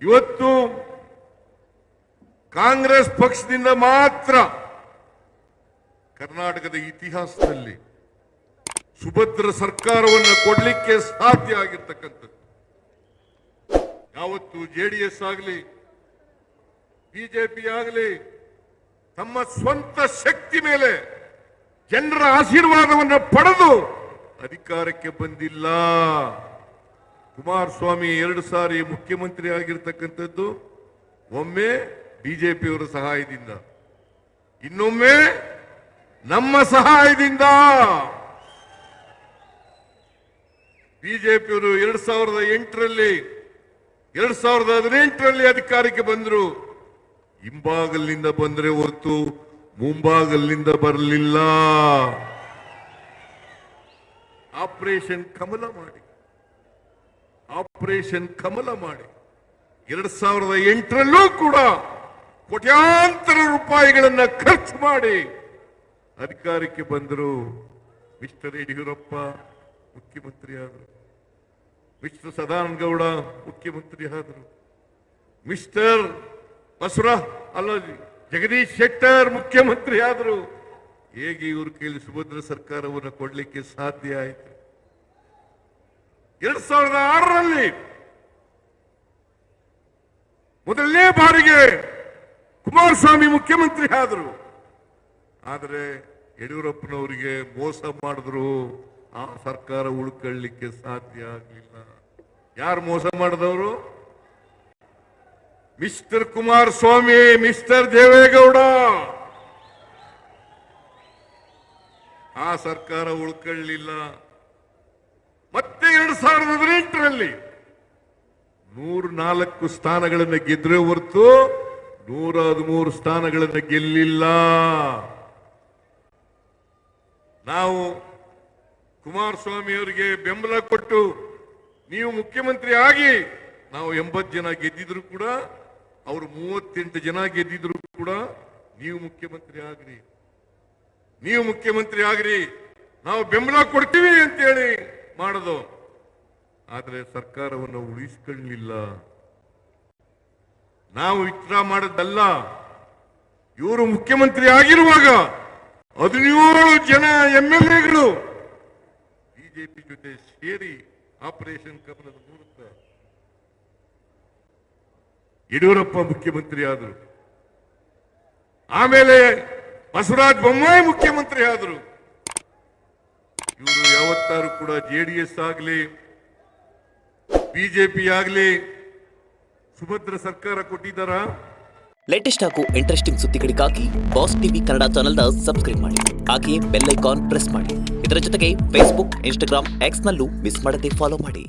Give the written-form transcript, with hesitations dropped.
ಇವತ್ತು ಕಾಂಗ್ರೆಸ್ ಪಕ್ಷದಿಂದ ಮಾತ್ರ ಕರ್ನಾಟಕದ ಇತಿಹಾಸದಲ್ಲಿ ಸುಭದ್ರ ಸರ್ಕಾರವನ್ನು ಕೊಡಲಿಕ್ಕೆ ಸಾಧ್ಯ ಆಗಿರ್ತಕ್ಕಂಥದ್ದು. ಯಾವತ್ತು ಜೆಡಿಎಸ್ ಆಗಲಿ ಬಿಜೆಪಿ ಆಗಲಿ ತಮ್ಮ ಸ್ವಂತ ಶಕ್ತಿ ಮೇಲೆ ಜನರ ಆಶೀರ್ವಾದವನ್ನು ಪಡೆದು ಅಧಿಕಾರಕ್ಕೆ ಬಂದಿಲ್ಲ. ಕುಮಾರಸ್ವಾಮಿ 2 ಸಾರಿ ಮುಖ್ಯಮಂತ್ರಿ ಆಗಿರ್ತಕ್ಕಂಥದ್ದು ಒಮ್ಮೆ ಬಿಜೆಪಿಯವರ ಸಹಾಯದಿಂದ, ಇನ್ನೊಮ್ಮೆ ನಮ್ಮ ಸಹಾಯದಿಂದ. ಬಿಜೆಪಿಯವರು 2008ರಲ್ಲಿ 2018ರಲ್ಲಿ ಅಧಿಕಾರಕ್ಕೆ ಬಂದರು. ಹಿಂಬಾಗಲಿನಿಂದ ಬಂದರೆ ಹೊರತು ಮುಂಬಾಗಲಿನಿಂದ ಬರಲಿಲ್ಲ. ಆಪರೇಷನ್ ಕಮಲ ಮಾಡಿ 2008ರಲ್ಲೂ ಕೂಡ ಕೋಟ್ಯಾಂತರ ರೂಪಾಯಿಗಳನ್ನ ಖರ್ಚು ಮಾಡಿ ಅಧಿಕಾರಕ್ಕೆ ಬಂದರು. ಮಿಸ್ಟರ್ ಯಡಿಯೂರಪ್ಪ ಮುಖ್ಯಮಂತ್ರಿ ಆದರು, ಮಿಸ್ಟರ್ ಸದಾನಂದ ಗೌಡ ಮುಖ್ಯಮಂತ್ರಿ ಆದರು, ಮಿಸ್ಟರ್ ಜಗದೀಶ್ ಶೆಟ್ಟರ್ ಮುಖ್ಯಮಂತ್ರಿ ಆದರು. ಹೇಗೆ ಇವ್ರ ಕೈಲಿ ಸುಭದ್ರ ಸರ್ಕಾರವನ್ನು ಕೊಡಲಿಕ್ಕೆ ಸಾಧ್ಯ ಆಯಿತು? 2006ರಲ್ಲಿ ಮೊದಲನೇ ಬಾರಿಗೆ ಕುಮಾರಸ್ವಾಮಿ ಮುಖ್ಯಮಂತ್ರಿ ಆದರು. ಆದರೆ ಯಡಿಯೂರಪ್ಪನವರಿಗೆ ಮೋಸ ಮಾಡಿದ್ರು, ಆ ಸರ್ಕಾರ ಉಳ್ಕೊಳ್ಳಿಕ್ಕೆ ಸಾಧ್ಯ ಆಗಲಿಲ್ಲ. ಯಾರು ಮೋಸ ಮಾಡಿದವರು? Mister Kumaraswamy, mister Deve Gowda. ಆ ಸರ್ಕಾರ ಉಳ್ಕೊಳ್ಳಿಲ್ಲ. ಮತ್ತೆ 2018ರಲ್ಲಿ 104 ಸ್ಥಾನಗಳನ್ನು ಗೆದ್ರೆ ಹೊರತು 113 ಸ್ಥಾನಗಳನ್ನು ಗೆಲ್ಲಿಲ್ಲ. ನಾವು ಕುಮಾರಸ್ವಾಮಿ ಅವರಿಗೆ ಬೆಂಬಲ ಕೊಟ್ಟು ನೀವು ಮುಖ್ಯಮಂತ್ರಿ ಆಗಿ, ನಾವು 80 ಜನ ಗೆದ್ದಿದ್ರು ಕೂಡ, ಅವರು 38 ಜನ ಗೆದ್ದಿದ್ರು ಕೂಡ, ನೀವು ಮುಖ್ಯಮಂತ್ರಿ ಆಗ್ರಿ, ನಾವು ಬೆಂಬಲ ಕೊಡ್ತೀವಿ ಅಂತೇಳಿ ಮಾಡೋದು. ಆದರೆ ಸರ್ಕಾರವನ್ನು ಉಳಿಸಿಕೊಳ್ಳಲಿಲ್ಲ. ನಾವು ವಿತ್ಡ್ರಾ ಮಾಡೋದಲ್ಲ. ಇವರು ಮುಖ್ಯಮಂತ್ರಿ ಆಗಿರುವಾಗ 17 ಜನ MLAಗಳು ಬಿಜೆಪಿ ಜೊತೆ ಸೇರಿ ಆಪರೇಷನ್ ಕಮಲದ ಮೂಲಕ ಯಡಿಯೂರಪ್ಪ ಮುಖ್ಯಮಂತ್ರಿ ಆದರು. ಆಮೇಲೆ ಬಸವರಾಜ ಬೊಮ್ಮಾಯಿ ಮುಖ್ಯಮಂತ್ರಿ ಆದರು. ಇವರು ಯಾವತ್ತಾರು ಕೂಡ ಜೆಡಿಎಸ್ ಆಗಲಿ ಬಿಜೆಪಿ ಆಗಲಿ ಸುಭದ್ರ ಸರ್ಕಾರ ಕೊಟ್ಟಿದ್ದಾರ? ಲೇಟೆಸ್ಟ್ ಹಾಗೂ ಇಂಟ್ರೆಸ್ಟಿಂಗ್ ಸುದ್ದಿಗಳಿಗಾಗಿ ಬಾಸ್ ಟಿವಿ ಕನ್ನಡ ಚಾನೆಲ್ನ ಸಬ್ಸ್ಕ್ರೈಬ್ ಮಾಡಿ. ಹಾಗೆಯೇ ಬೆಲ್ ಐಕಾನ್ ಪ್ರೆಸ್ ಮಾಡಿ. ಇದರ ಜೊತೆಗೆ ಫೇಸ್ಬುಕ್, ಇನ್ಸ್ಟಾಗ್ರಾಮ್, ಎಕ್ಸ್ ನಲ್ಲೂ ಮಿಸ್ ಮಾಡದೆ ಫಾಲೋ ಮಾಡಿ.